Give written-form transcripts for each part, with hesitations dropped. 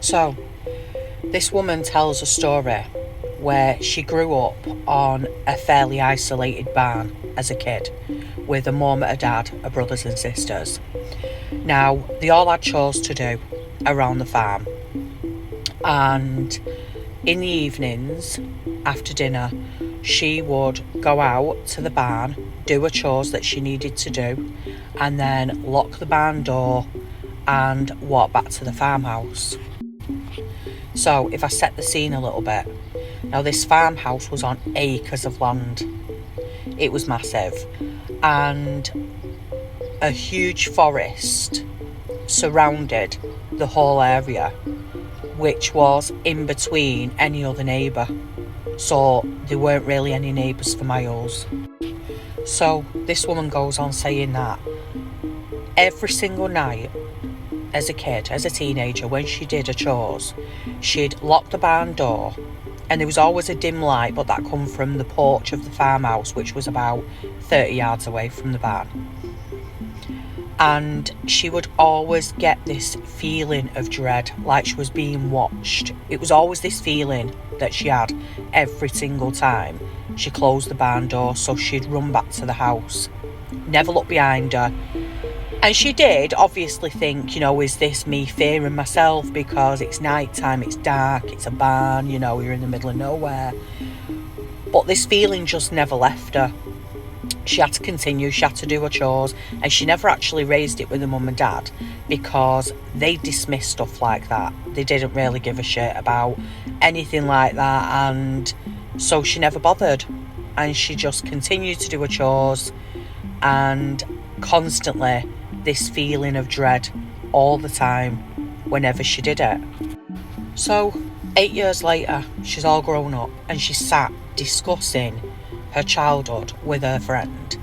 So, this woman tells a story where she grew up on a fairly isolated barn as a kid with a mum, a dad, her brothers and sisters. Now, they all had chores to do around the farm, and in the evenings after dinner, she would go out to the barn, do her chores that she needed to do, and then lock the barn door and walk back to the farmhouse. So if I set the scene a little bit, now this farmhouse was on acres of land. It was massive, and a huge forest surrounded the whole area, which was in between any other neighbour. So there weren't really any neighbours for miles. So this woman goes on saying that every single night as a kid, as a teenager, when she did her chores, she'd lock the barn door, and there was always a dim light, but that come from the porch of the farmhouse, which was about 30 yards away from the barn. And she would always get this feeling of dread, like she was being watched. It was always this feeling that she had every single time she closed the barn door, so she'd run back to the house, never look behind her. And she did obviously think, is this me fearing myself because it's night time, it's dark, it's a barn, you're in the middle of nowhere. But this feeling just never left her. She had to continue, she had to do her chores, and she never actually raised it with her mum and dad because they dismissed stuff like that. They didn't really give a shit about anything like that, and so she never bothered. And she just continued to do her chores, and constantly this feeling of dread all the time whenever she did it. So 8 years later, she's all grown up and she sat discussing her childhood with her friend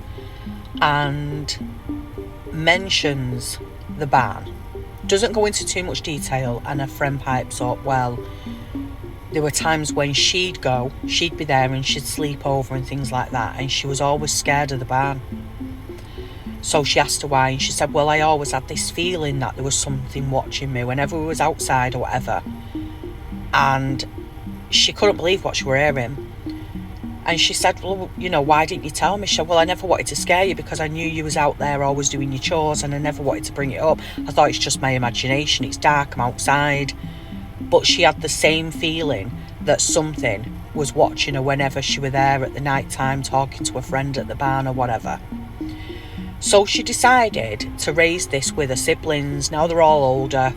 and mentions the barn. Doesn't go into too much detail, and her friend pipes up, well, there were times when she'd be there and she'd sleep over and things like that, and she was always scared of the barn. So she asked her why, and she said, well, I always had this feeling that there was something watching me whenever we was outside or whatever. And she couldn't believe what she were hearing. And she said, well, why didn't you tell me? She said, well, I never wanted to scare you because I knew you was out there always doing your chores, and I never wanted to bring it up. I thought it's just my imagination, it's dark, I'm outside. But she had the same feeling that something was watching her whenever she were there at the night time talking to a friend at the barn or whatever. So she decided to raise this with her siblings. Now they're all older,